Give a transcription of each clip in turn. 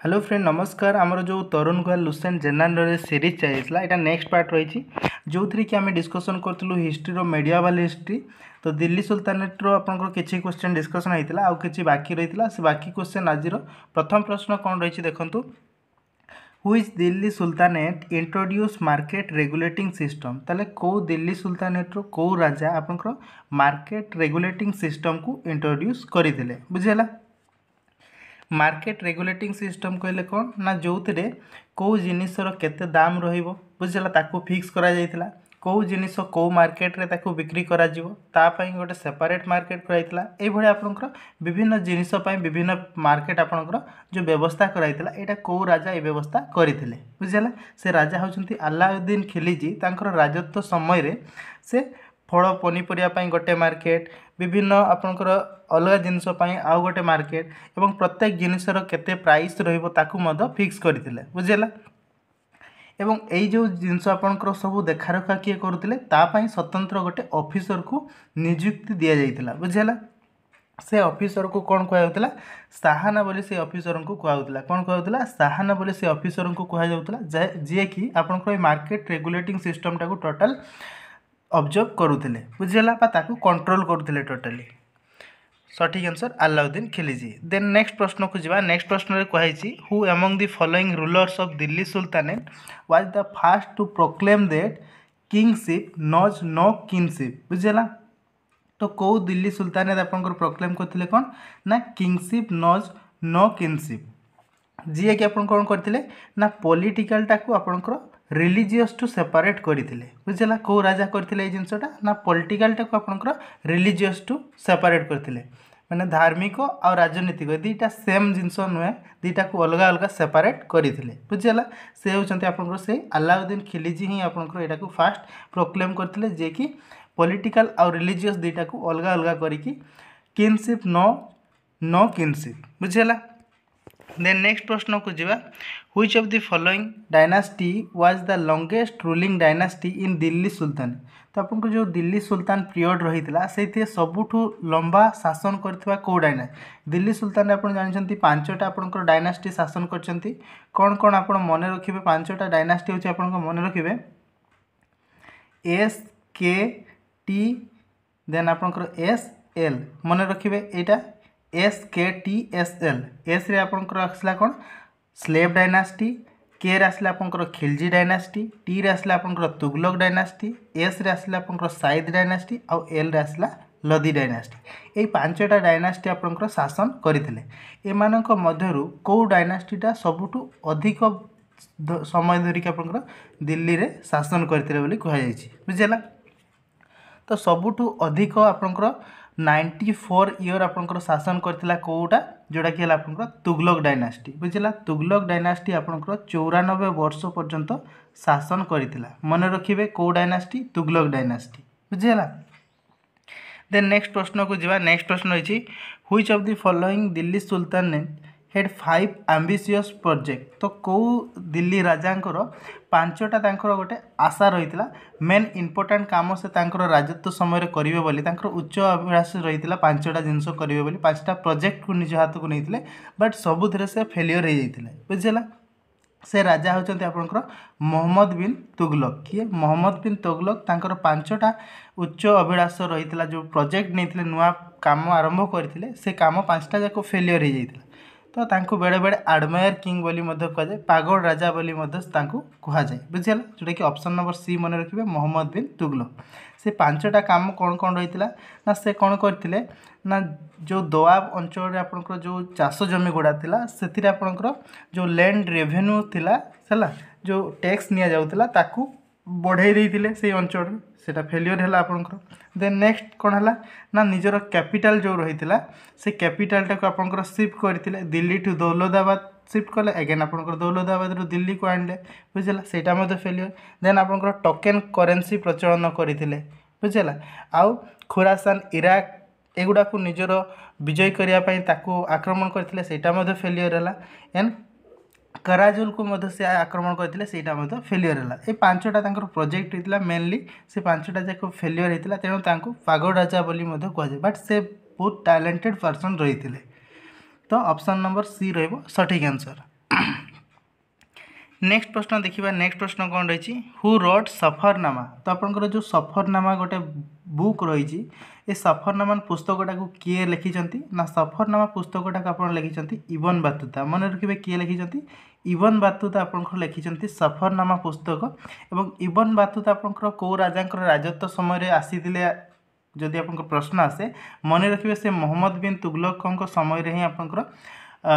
Hello friend नमस्कार। आमर जो Tarun Goyal Lucent general knowledge series चलता यहाँ नेक्स्ट पार्ट रही जो थी कि आम डिस्कसन करूँ हिस्ट्री मेडिएवल हिस्ट्री। तो दिल्ली सुल्तानेट आपंकर किसी क्वेश्चन डिस्कसन होता आउ कि बाकी रही से बाकी क्वेश्चन आज प्रथम प्रश्न कौन रही देखूँ who is Delhi sultanate introduce market regulating system. ताले कौ दिल्ली सुल्तानेट कौ राजा आपंकर मार्केट रेगुलेटिंग सिस्टम को इंट्रोड्यूस करते बुझेगा। मार्केट रेगुलेटिंग सिस्टम कहले कौन ना जो थे कौ जिनिसर केते दाम रहिबो बुझला ताकू फिक्स करा जायतिला। कौ जिनिस कौ मार्केट रे ताकू बिक्री करा जिवो ता पई गोटे सेपरेट मार्केट कराइतिला। एई भळे आपनकर विभिन्न जिनिस पई विभिन्न मार्केट आपनकर जो व्यवस्था कराइतिला एटा कौ राजा ए व्यवस्था करिथिले बुझला। से राजा होचंती अलाउद्दीन खिलजी। तांकर राजत्व समय रे से फल पनीपरिया पई गोटे मार्केट विभिन्न आपनकर अलग जिनस आउ गोटे मार्केट एवं प्रत्येक जिनिसर केते प्राइस रहिबो ताकू मद फिक्स करथिले बुझेला। एवं एई जो जिनस आपनकर सब देखा रखा किए करुथिले ता पई स्वतंत्र गोटे ऑफिसर को नियुक्ति दिया जाइतिला बुझेला। से ऑफिसर को कौन कहउतला साहाना बोली से ऑफिसर को कहउतला कौन कहउतला साहाना बोली से ऑफिसर को कहा जाउतला जे कि आपनकर मार्केट रेगुलेटिंग सिस्टम टाको टोटल ऑब्जर्व करुथिले बुझेला बा ताकू कंट्रोल करुथिले टोटली। सठिक answer Alauddin Khilji. Then next प्रश्न को जीवा। नेक्स्ट प्रश्न रे कहिछि who among the following rulers of Delhi sultanate was the first to proclaim that kingship knows no kingship बुझेला। तो कौ दिल्ली सुल्तानेट आपनकर प्रोक्लेम करथिले कौन ना किंगशिप नॉज नो किंगशिप। जी कि आपन कौन करथिले ना पॉलिटिकल टाकू आपनकर रिलीजियस टू सेपरेट करथिले बुझेला। कौ राजा करथिले ए जिंसटा ना पॉलिटिकल टाकू आपनकर रिलीजियस टू सेपरेट करथिले माने धार्मिक और राजनीतिक दुईटा सेम जिनस नुहे दुईटा को अलग अलग सेपरेट करथिले बुझेला। से होचंती आपनकर से अलाउद्दीन खिलजी ही आपनकर एटा को फास्ट प्रोक्लेम करथिले जे कि पॉलिटिकल और रिलीजियस दुईटा को अलग अलग करिकि किंगशिप नो किंगशिप बुझेला। देन नेक्स्ट प्रश्न को जीवा which of the following dynasty was the longest ruling dynasty in Delhi sultan. तो आपको जो दिल्ली सुल्तान पीरियड रही से सबुठू लंबा शासन करथिबा को डायनास्टी दिल्ली सुल्तान आप जानते पांचटा आपनकर डायनास्टी शासन करछंती कौन कौन आप मन रखिए पांचटा डायनास्टी होची आपन मन रखिए एस के टी देन आपनकर एस एल मन रखिए एटा एस के टी एस एल। एस रे आपनकर आसला कौन स्लेव डायनास्टी के रे आसला आपनकर खिलजी डायनास्टी टी रे आसला आपनकर तुगलक डायनास्टी एस रे आसला आपनकर साइद डायनास्टी और एल रे आसला लदी डायनास्टी। ये पांचटा डायनास्टी आपनकर शासन करथिले एमानक मध्यरु को डायनास्टीटा सबुठू अधिक समय धरिक आपनकर दिल्ली रे शासन करथिले बोली कहा जायछि बुझेला। तो सबुठू अधिक आपनकर 94 ईयर आपनकर शासन करथिला कोटा जोड़ा कि आपनकर तुगलक डायनास्टी बुझिला। तुगलक डायनास्टी आपनकर 94 वर्ष पर्यंत शासन करथिला मन रखिबे को डायनास्टी तुगलक डायनास्टी बुझिला। देन नेक्स्ट प्रश्न को जीवा। नेक्स्ट प्रश्न रही which of the following Delhi sultanate had 5 ambitious project. तो कौ दिल्ली राजांकर पांचटा तांकर गोटे आशा रही मेन इंपोर्टाट काम से तांकर राजत्व समय करेंगे बोली तांकर उच्च अभिलाष रही पांचटा जिनस करेंगे बोली पांचटा प्रोजेक्ट को निज हाथ को नहीं बट सबुथ से फेलियर हो जाते बुझेला। से राजा होचंती आपनकर मोहम्मद बिन तुगलक किए मोहम्मद बिन तुगलक तांकर पांचटा उच्च अभिलाष रही जो प्रोजेक्ट नहीं नुआ काम आरंभ करते से काम पांचटा जाक फेलियर हो जाता तो तांको बेड़े बेड़े आडमायर किंग बोली मध्य कहुए पागल राजा बोली मध्य तांको कहुए बुझेला जोटा कि ऑप्शन नंबर सी मन रखिए मोहम्मद बिन तुगलक। से पांचटा काम कौन कौन रही ना से कौन करते ना जो दोआब अंचल आपनकर जो चाष जमी गुड़ा थिला से आपनकर जो लैंड रेवेन्यू थिला है जो टैक्स निया जाउथिला ताकू बढ़ाई देइथिले से अंचल सेटा फेलियर है आपनकर। देन नेक्स्ट कौन है ना निजर कैपिटल जो रही से कैपिटल टाक आपनकर शिफ्ट करते दिल्ली टू दौलताबाद शिफ्ट कले अगेन आपनकर दौलताबाद रू दिल्ली को आनले बुझेला सेटा मध्य फेलियर। देन आपनकर टोकेन करेन्सी प्रचलन करते बुझेला आउ खुरासान इराक एगुड़ा को निजर विजय करने आक्रमण करते सेटा मध्य फेलियर है एंड कराजुल को मध्य से आक्रमण करते से फेलियर है। ये पांचटा प्रोजेक्ट होता मेनली से पांचटा जाक फेलियर होता तेणु पागल राजा बोली कहुए बट से बहुत टैलेंटेड पर्सन रही थे। तो ऑप्शन नंबर सी रहिबो सठिक आंसर। नेक्स्ट प्रश्न देखिए नेक्स्ट प्रश्न कौन रही हु रोड सफरनामा तो आपंकर जो सफरनामा गोटे बुक रही ये सफरनामा पुस्तकटा को किए लिखिं ना सफरनामा पुस्तकटा को आप लिखिं इबन बातुता मन रखिए किए लिखिं इबन बातुता आपंकर लिखिं सफरनामा पुस्तक एवं इबन बातुता आपंकर कौ राजा राजत्व समय आसी जदि आप प्रश्न आसे मन रखिए से मोहम्मद बिन तुगलक समय ही आपंकर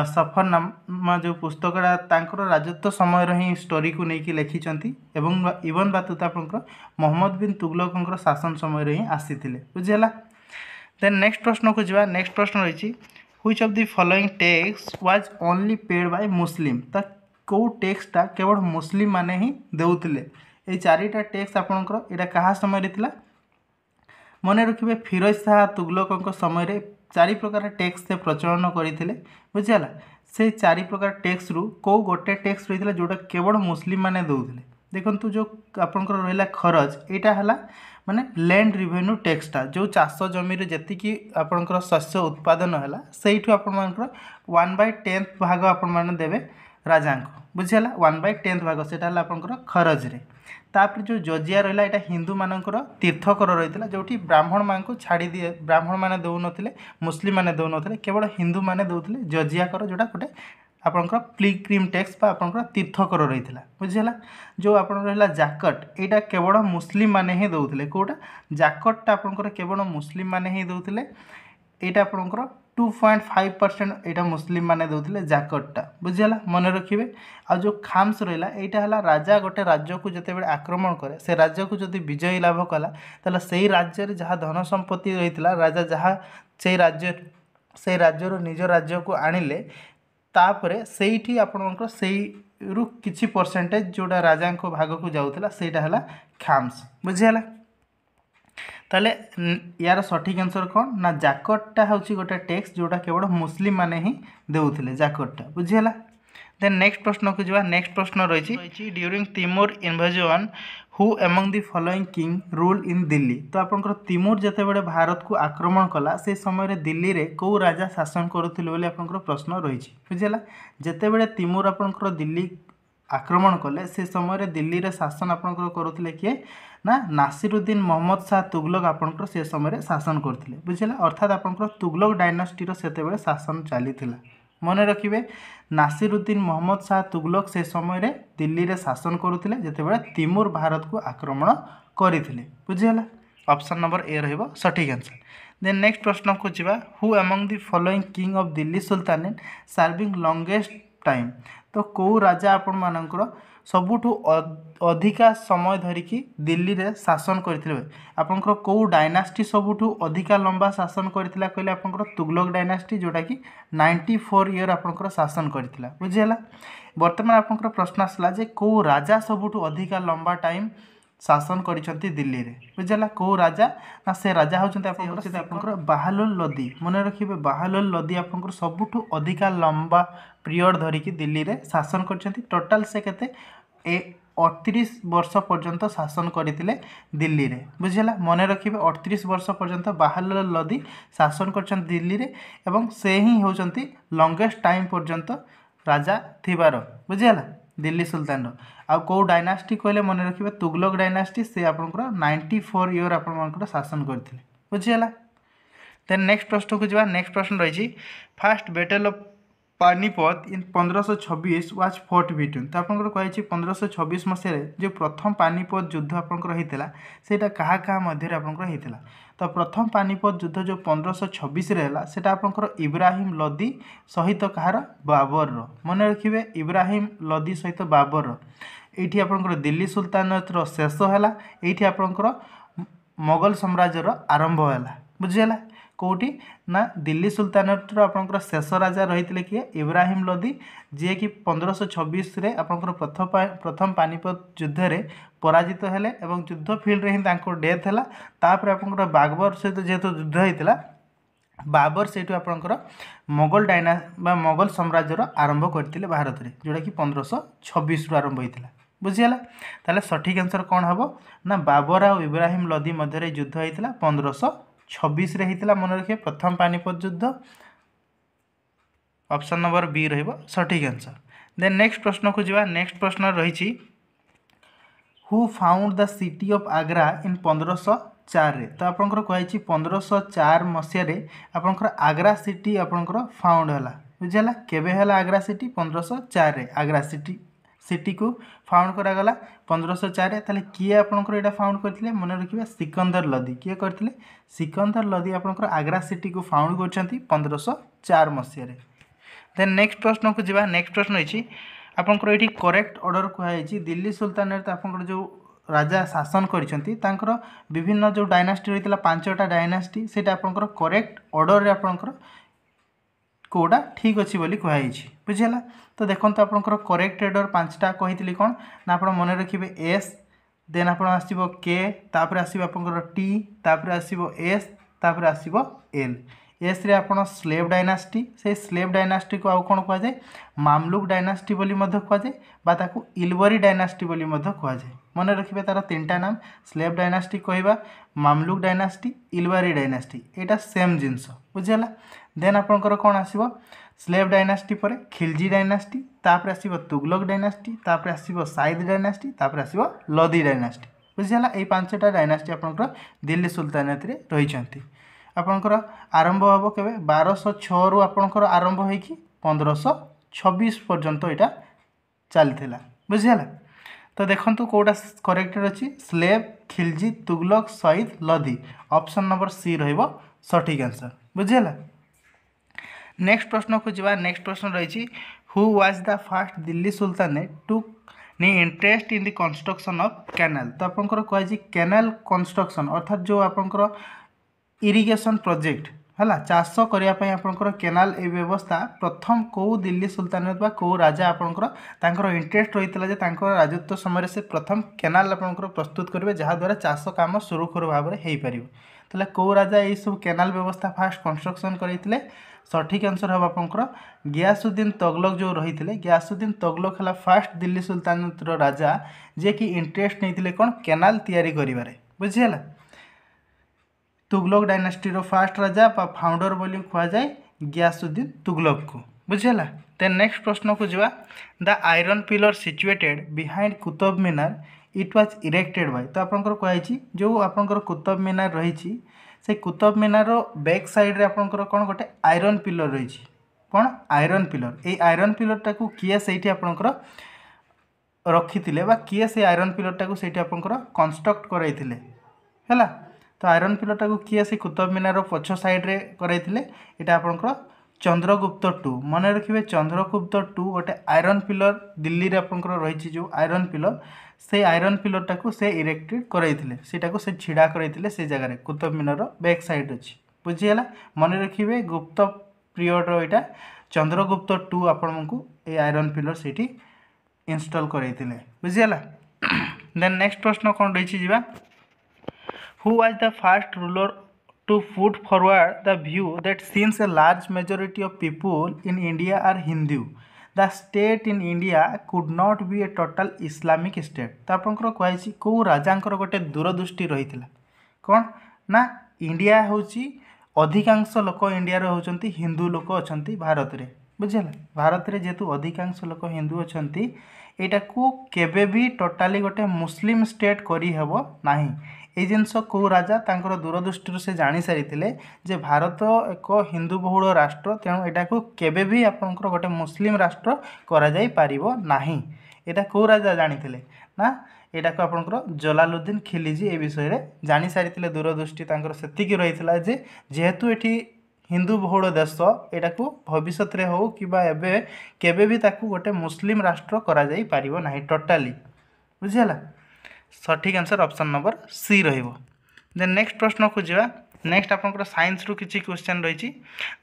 सफरनामा जो पुस्तकटा तांकर राजत्व समय ही स्टोरी को लेकिन लिखिं एवं इबन बातुता आपंकर मोहम्मद बिन तुगलक शासन समय ही आसी बुझीगला। देन नेक्स्ट प्रश्न को जावा नेक्स्ट प्रश्न रही which of the following tax was only paid by मुस्लिम तो कौ टैक्सटा केवल मुस्लिम माने ही देउथिले ए चारिटा टैक्स आपनकर एटा कहा समय रे थिला मन रखिए फिरोज शाह तुगलक समय चारि प्रकार टैक्स से प्रचलन करते बुझीगला से चारि प्रकार टैक्स रु कौ गोटे टैक्स रही जोटा केवल मुस्लिम माने दौले देखो जो आपंकर रहा खरज यहाँ है माने लैंड रिवेन्यू टैक्सटा जो चाष जमी जी आपंकर शस्य उत्पादन है से आपर 1/10 भाग आपण देवे राजा को बुझीगला 1/10 भाग से आपंकर खरज रे तापर जो जजिया रहा यहाँ हिंदू मानकर तीर्थकर रही जो ब्राह्मण मान को छाड़ी दिए ब्राह्मण मैंने दौन मुस्लिम मैंने दौन केवल हिंदू मैंने दौले जजिया कर जोटा गोटे आपंकर पिलग्रिम टैक्स आपंकर तीर्थकर रही बुझीगला जो आप रहा जाकट यहाँ केवल मुस्लिम मैंने ही दौले कौटा जाकटा आपंकर केवल मुस्लिम मैंने ही दौले यहाँ आपंकर 2.5% यहाँ मुस्लिम माने दौले जाकटटा बुझीगला मन रखिए आ जो खाम्स रहा यहाँ है राजा गोटे राज्य को जिते बड़े आक्रमण करे से राज्य को जब विजयी लाभ कला ताला से राज्य जहाँ धन संपत्ति रही राजा जहाँ से राज्य निज राज्य को आणिले तापरे सेठी आपणकर से किछि परसेंटेज जोड़ा राजा भाग को जाऊला सेटा है खाम्स बुझीगला ताले यार सठिक आंसर कौन ना जाकटटा हूँ गोटे टैक्स जोटा केवल मुस्लिम माने ही देउथिले जाकटटा बुझीगला। देन नेक्स्ट प्रश्न को जावा नेक्स्ट प्रश्न रही during Timur invasion who among the following king rule in Delhi तो आपंकर तिमूर जिते बड़े भारत को आक्रमण कला से समय दिल्ली रे कौ राजा शासन करुथिले बोली आपंकर प्रश्न रही बुझीगला जिते बड़े तिमूर आपंकर दिल्ली आक्रमण कले से समय दिल्ली रे शासन आपंकर करुथिले किए ना नासिरुद्दीन मोहम्मद शाह तुगलक आपंकर से समय शासन करथिले बुझीगला अर्थात आपंकर तुगलक डायनास्टीर सेतेबेले शासन चलीथिला मन रखिए नासिरुद्दीन मोहम्मद शाह तुगलक से समय दिल्ली रे शासन करुथिले जेतेबेले तिमूर भारत को आक्रमण करथिले बुझीगला ऑप्शन नंबर ए रहइबो सठिक आंसर। देन नेक्स्ट प्रश्न को जावा who among the following king of Delhi sultanate serving longest time तो कौ राजा आपण मानकर सबुठु अधिका समय धरिकी दिल्ली रे शासन करथिले आपनकर कौ डायनास्टी सबुठु अधिका लंबा शासन करथिला कहले आपनकर तुगलक डायनास्टी जोटा कि 94 ईयर आपनकर शासन करथिला बुझीगला। वर्तमान आपनकर प्रश्न आसला जे कौ राजा सबुठु अधिका लंबा टाइम शासन करिसंती दिल्ली रे बुझीगला कौ राजा ना से राजा होचंती आपनकर बहादुर लोदी मन रखिबे बहादुर लोदी आपनकर सबुठु अधिका लंबा पीरियड धरिकी दिल्ली रे शासन करछंती टोटल से केते 38 वर्ष पर्यंत शासन करथिले दिल्ली रे बुझीगला मन रखिबे 38 वर्ष पर्यंत बहादुर लोदी शासन करछन दिल्ली रे एवं से ही होचंती लॉन्गेस्ट टाइम पर्यंत राजा थिबार बुझीगला दिल्ली सुल्तान आ कौ डायनास्टी कहले मन रखिबे तुगलक डायनास्टी से आपनकर 94 ईयर आपनकर शासन करथिले बुझीगला। देन नेक्स्ट प्रश्न को जावा नेक्स्ट प्रश्न रही first battle of Panipat in 1526 was fort between तो आपंकर कही 1526 मसीह जो प्रथम पानीपत युद्ध आपंकर होता सेटा कहा कहा मध्य आपंकर होता तो प्रथम पानीपत युद्ध जो 1526 रहा सेटा आपंकर इब्राहिम लोदी सहित कहार बाबर मन रखिए इब्राहिम लोदी सहित बाबर ये आपंकर दिल्ली सुल्तानत शेष है ये आपंकर मोगल साम्राज्यर आरंभ है बुझीगला कौटी ना दिल्ली सुल्तानत आपंकर शेष राजा रही किए इब्राहिम लोदी जी कि 1526 रे आपंकर प्रथम पानीपत युद्ध रे पराजित हेले एवं युद्ध फील्ड रे ही डेथ है तापर आपंकर बाबर सहित जेहेतु युद्ध होता बाबर से आपंकर मोगल मोगल साम्राज्यर आरंभ करते भारत में जोटा कि 1526 आरंभ होता बुझीगला ताले सठिक आंसर कौन हम ना बाबर और इब्राहिम लोदी मध्य युद्ध होता 1526 रे होता मन रखिए प्रथम पानीपत युद्ध ऑप्शन नंबर बी रहिबो सठिक आंसर। देन नेक्स्ट प्रश्न को जीवा नेक्स्ट प्रश्न रही who found the city of Agra in 1504 रे तो आपंकर कही 1504 मसीह आपंकर आग्रा सिटी आपंकर फाउंड है बुझेगा केबे है आग्रा सिटी 1504 रे आग्रा सिटी को फाउंड करागला 1504 रे ताले किए आपंकर एटा फाउंड करथिले मन रखिबा सिकंदर लोदी किए करथिले सिकंदर लोदी आपंकर आग्रा सिटी को फाउंड करछंती 1504 मसीह रे देन नेक्स्ट प्रश्न को जीवा नेक्स्ट प्रश्न होइछि आपंकर एठी करेक्ट ऑर्डर कुहाइछि दिल्ली सुल्तानेट तो आपंकर जो राजा शासन करिसंती तांकर विभिन्न जो डायनास्टी रहितला पांचटा डायनास्टी सेटा आपंकर करेक्ट ऑर्डर रे आपंकर कोडा ठीक अच्छी बोली कहुई बुझेगा तो देखो आपंकर करेक्ट ऑर्डर पांचटा कही कौन ना आप मन रखिए एस देन आप आसो के तापर आसो आपंकर टी तापर आसो एस तापर आसो एल एस रे आपन स्लेव डायनास्टी से स्लेव डायनास्टी को आउ कौन कहुए मामलुक डायनास्टी बोली कहुए बा ताकू इलवरी डायनास्टी बोली कहुए मन रखिए तार तीनटा नाम स्लेव डायनास्टी कहवा मामलुक डायनास्टी इलवरी डायनास्टी यहाँ सेम जिनस बुझेगा देन आपंकर कौन आसो स्लेव डायनास्टी पर खिलजी डायनास्टी तापर आसो तुगलक डायनास्टी तापर आसो साइद डायनास्टी तापर आसो लोदी डायनास्टी बुझेगा ये पांचटा डायनास्टी आपंकर दिल्ली सुल्तानेट रे रही आपंकर आरंभ हम के 1206 रु आपंकर आरंभ हो 1526 पर्यंत यहाँ चली बुझेगा तो देखो कौटा करेक्ट अच्छी slave Khilji Tughlaq Sayyid Lodi option number C रठिक आंसर बुझेगा नेक्स्ट प्रश्न को जीवा नेक्स्ट प्रश्न रही who was the first Delhi sultanate to नी interest in the construction of canal तो आपंकर कही कैनाल कंस्ट्रक्शन अर्थात जो आपंकर इरिगेशन प्रोजेक्ट है चाष करने आपंकर केनाल ए व्यवस्था प्रथम कौ दिल्ली सुल्तानेट बा कौ राजा आपंकर इंटरेस्ट रही है राजत्व समय से प्रथम केनाल आपंकर प्रस्तुत करेंगे जहाँद्वारा चाष काम सुरुखुरु भाव में हो पार तो कौ राजा ये सब केनाल व्यवस्था फास्ट कंस्ट्रक्शन करते सठिक आंसर हम आपंकर गियासुद्दीन तगलक जो रही थे गियासुद्दीन तगलक है फास्ट दिल्ली सुल्तानेट राजा जे कि इंटरेस्ट नहीं कौन केनाल तैयारी करिबारे बुझीगला तुगलक डायनास्टी रो फास्ट राजा फाउंडर बोली कहुए गियासुद्दीन तुगलक को बुझेगा देन नेक्स्ट प्रश्न को जीवा the iron pillar situated behind Qutub Minar it was erected by तो आपंकर कही जो आपंकर कुतुब मीनार रही से कुतुब मीनार बैक साइड रे आपंकर कौन गोटे आयरन पिलर रही कौन आयरन पिलर ये आयरन पिलर टाकू किए से आपंकर रखी किए से आयरन पिलर टाकू से आपंकर कंस्ट्रक्ट कराइथिले हैला तो आयरन पिलर टाकू किए से कुतुब मीनार पछ साइड रे कराइथिले एटा आपंकर चंद्रगुप्त टू मन रखिए चंद्रगुप्त टू गोटे आयरन पिलर दिल्ली रे आपंकर रही जो आयरन पिलर से आयरन पिलर टाकू से इरेक्टेड कराइथिले सेटाकू से छिड़ा कराइथिले से जगह कुतुब मीनार बैक साइड अच्छी बुझीगला मन रखिए गुप्त पीरियड यहाँ चंद्रगुप्त टू आपको ये आयरन पिलर से इंस्टॉल कराइथिले बुझीगला देन नेक्स्ट प्रश्न कौन रही जीवा who was the first ruler to put forward the view that since a large majority of people in India are Hindu, the state in India could not be a total Islamic state. तो आपंकर कही कौ राजांकर गोटे दूरदृष्टि रही कौन ना India होची अधिकांश लोक इंडिया होचंती हिंदू लोक अछंती भारत रे बुझेला भारत रे जेतु अधिकांश लोक हिंदू अछंती एटा को केबे भी टोटाली गोटे मुस्लिम स्टेट करी हेबो नाही ये जिनस कौ राजा तांकर दूरदृष्टि से जानी सारी जे भारत एक हिंदू बहुल राष्ट्र तेणु यहाँ को केबे भी आपंकर गोटे मुस्लिम राष्ट्र करा जाई पारिबो नाही एटा कौ राजा जानी ना यहाँ को आपंकर जलालुद्दीन खिलजी ए विषय रे जानी सारी दूरदृष्टि तांकर सेतिकी रहितला जे जेहेतु एठी हिंदू बहुल देश यहाँ को भविष्य रे हो किबा एबे केबे भी ताकू गोटे मुस्लिम राष्ट्र करा जाई पारिबो नाही टोटाली बुझिगला सठिक आंसर ऑप्शन नंबर सी रहिबो देन नेक्स्ट प्रश्न को जीवा नेक्स्ट आपंकर साइंस रु किछि क्वेश्चन रही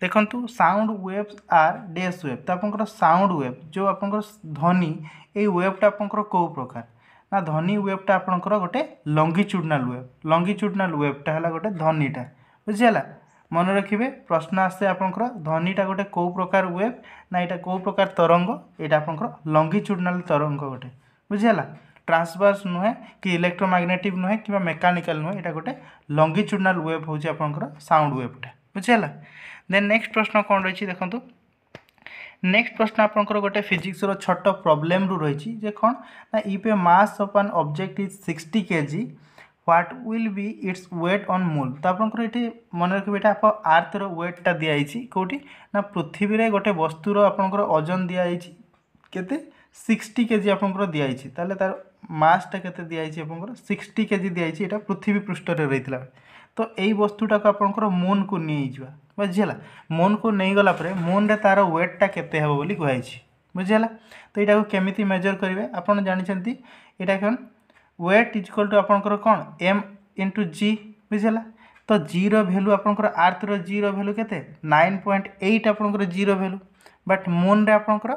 देखंतु sound waves are dash wave तो आपंकर साउंड वेव जो आपंकर ध्वनि ए वेवटा आपंकर को प्रकार ना ध्वनि वेवटा आपंकर गोटे लंगिट्यूडनल वेवटा है गोटे ध्वनिटा बुझीगला मन रखिए प्रश्न आसे आपंकर ध्वनिटा गोटे को प्रकार वेव ना यहाँ को प्रकार तरंग यहाँ आपंकर लंगिट्यूडनल तरंग गोटे बुझीगला ट्रांसवर्स नुहे कि इलेक्ट्रोमैग्नेटिक नुहे कि मेकानिकल नुहे यहाँ गोटे लंगिट्यूडनल वेव हूँ आपंकर साउंड वेवटा बुझीगला देन नेक्स्ट प्रश्न कौन रही देखो नेक्स्ट प्रश्न आपंकर गोटे फिजिक्स रो छोट प्रॉब्लम रु रही जे कौन ना if A mass of an object is 60 kg what will be its weight on moon. तो आपंकर ये मन रखिए आप आर्थ रो वेटटा दिखाई कौटी ना पृथ्वी रे गोटे वस्तुर आपंकर ओजन दिखाई केते 60 kg आपंकर दिखाई ताले तार मासटा केते दिखाई आपंकर 60 kg दिखाई एटा पृथ्वी पृष्ठ रे रहितला। तो यही वस्तुटा को आपंकर मून को नहीं जावा बुझीला मून को नहीं गला परे मून रे तार वेटटा केते हेबो बोली कहै छी बुझीला। तो यहाँ को केमिति मेजर करेंगे आपन जानिछंती एटा कौन वेट इज इक्वल टू आपंकर कौन m इंटू जी बुझीला। तो जी रो वैल्यू आपंकर आर्थ रो जी रो वैल्यू केते 9.8 आपंकर जी रो वैल्यू बट मून रे आपंकर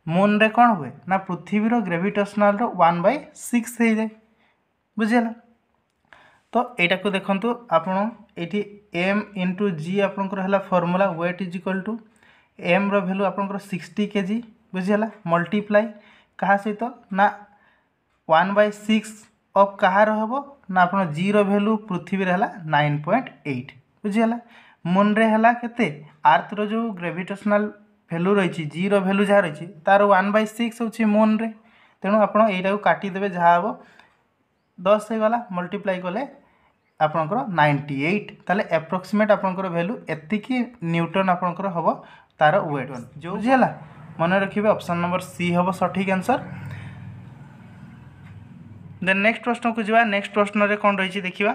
मून रे कौन हुए ना पृथ्वी रो ग्रेविटेशनल रो 1/6 हो जाए बुझीला। तो यहाँ को देखो आपड़ ये m इंटू जी आपंकर है formula weight is equal to m rho value आपंकर 60 kg बुझीला मल्टीप्लाई कहा सहित ना 1/6 ऑफ कहार हम ना आप जी रो वैल्यू पृथ्वी है 9.8 बुझीला मून रे है केते आर्थ रो जो ग्रेविटेशनल वैल्यू रही जी रो वैल्यू जहाँ रही तार 1/6 होची मून रे तेणु आप यहाँ काटिदेवे जहाँ हम 10 हो गला मल्टीप्लाई कले आपंकर 98 ताले एप्रोक्सीमेट आपंकर वैल्यू एतिकी न्यूटन आपंकर हम तार वेट जो बुझीला मन रखिए ऑप्शन नंबर सी हम सठिक आंसर। देन नेक्स्ट प्रश्न को जावा नेक्स्ट प्रश्न रे कौन रही देखिए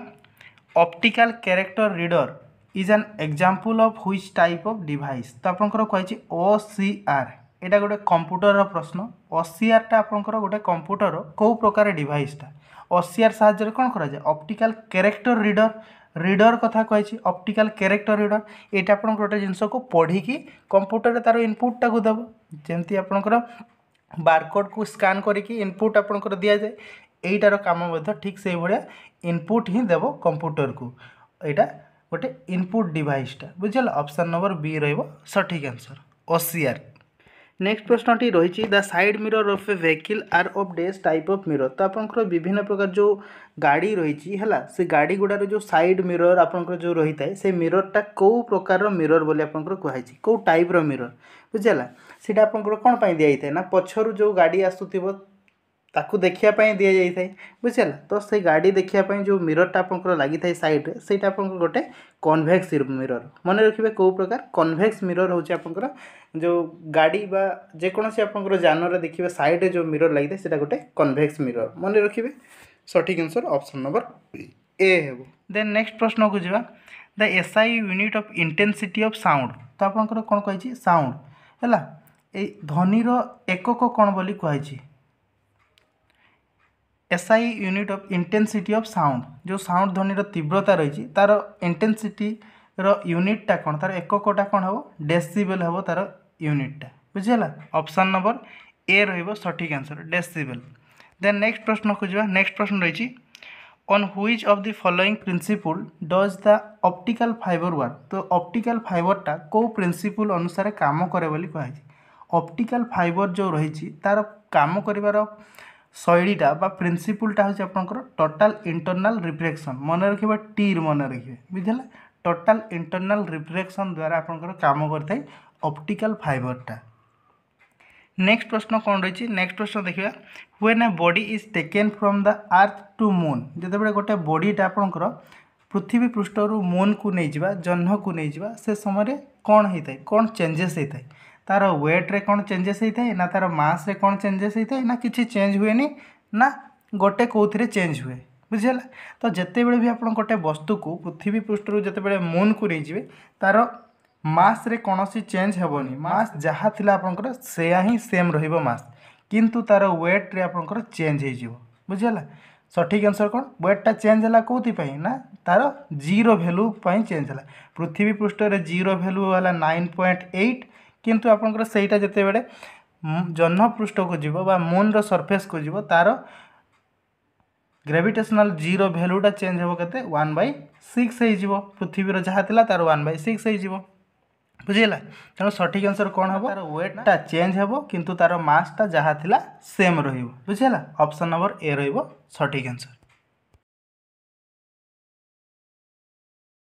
optical character reader is an example of which type of device. तो आपंकर कही OCR एटा गोटे कंप्यूटर प्रश्न OCR टा आपंकर गोटे कंप्यूटर कौ प्रकार डिवाइसटा OCR साहाय्य कौन करा ऑप्टिकल कैरेक्टर रीडर रीडर कथा कही ऑप्टिकल कैरेक्टर रीडर ये आप गोटे जिनस को पढ़ी कंप्यूटर तार इनपुटा को देव जमती आपंकर बारकोड को स्कान करके इनपुट आपंकर दि जाए यहीटार काम ठीक से भाया इनपुट ही देव कंप्यूटर को यहाँ गोटे इनपुट डिवाइसटा बुझल ऑप्शन नंबर बी रठिक आंसर OCR। नेक्स्ट प्रश्नटी रही the side mirror of a vehicle are of these type of mirror. तो आपंकर विभिन्न प्रकार जो गाड़ी रही है से गाड़ी गुड़ार जो साइड मिरर आपंकर जो रही है से मिररटा कौ प्रकार मिरर बोली आपंकर कहुई कौ टाइप रो मिरर बुझेगा सीटा आपंकर कौन पाई दिया जाए ना पछरु जो गाड़ी आसुथिबो ताकू देखापी दि जाए बुझेगा। तो से गाड़ी देखापी जो मिररटा आपंकर लगी था साइड से आपंकर गोटे कन्वेक्स मिरर मन रखिए कौ प्रकार कन्वेक्स मिरर हूँ आपंकर जो गाड़ी बा जेकोसी आपंकर जानवर देखिए साइड जो मिरर लगी था से गोटे कन्वेक्स मिरर मन रखिए सठिक आंसर ऑप्शन नंबर ए है। देन नेक्स्ट प्रश्न को जावा the SI unit of intensity of sound. तो आपंकर कौन कही साउंड है ध्वनिर एकक कौन बोली कही SI unit of intensity of sound जो साउंड ध्वनिर तीव्रता रही तार इंटेंसिटी रो यूनिटा कौन तार एककटा कौन हम डेसिबल हम तार यूनिटा बुझीला ऑप्शन नंबर ए रठिक आंसर डेसिबल। देन नेक्स्ट प्रश्न को जावा नेक्स्ट प्रश्न रही on which of the following principle does the optical fibre work. तो ऑप्टिकल फाइबरटा कौ प्रिंसिपल अनुसार काम करे बोली कही ऑप्टिकल फाइबर जो रही तार काम कर शैलीटा बा प्रिंसिपलटा हूँ आपंकर टोटाल इंटरनल रिफ्लेक्शन मन रखिए टीर मन रखिए बुझेगा टोटाल इंटरनल रिफ्लेक्शन द्वारा आपंकर काम करता ऑप्टिकल फाइबरटा। नेक्स्ट प्रश्न कौन रही नेक्स्ट प्रश्न देखिए when a body is taken from the earth to moon जो गोटे बॉडीटा आपंकर पृथ्वी पृष्ठर मून को नहीं जावा जह्न को नहीं जावा से समय कौन होता है कौन चेंजेस होता है तार वेट रे कौन चेंजेस होता है ना तार मास रे कौन चेंजेस होता है ना किसी चेंज हुए ना गोटे कौन चेंज हुए बुझेगा। तो जिते बड़े भी आप गोटे वस्तु को पृथ्वी पृष्ठर जिते मून को नहीं जाए तार मास रे कौन सी चेंज हेबनी मास जहाँ थिला आपंकर से ही सेम रहिबो मास किंतु तार वेट रे आपंकर चेंज हो बुझेगा। सठिक आंसर कौन वेटटा चेंज है कौन ना तार जीरो वैल्यू चेंज है पृथ्वी पृष्ठ रे जीरो वैल्यू है 9.8 किंतु आपंकर सेटा जिते बड़े जह्न पृष्ठ को जीव बा मून रो सरफेस को जीव तार ग्रेविटेशनल जीरो वैल्यूटा चेंज हो के 1/6 हो पृथ्वी जहाँ थिला तार 1/6 हो बुझेगा। तेणु सठिक आंसर कौन हम तार वेटटा चेंज हो किंतु तार मासटा जहाँ थिला सेम रहिबो बुझेगा ऑप्शन नंबर ए रहिबो सठिक आंसर।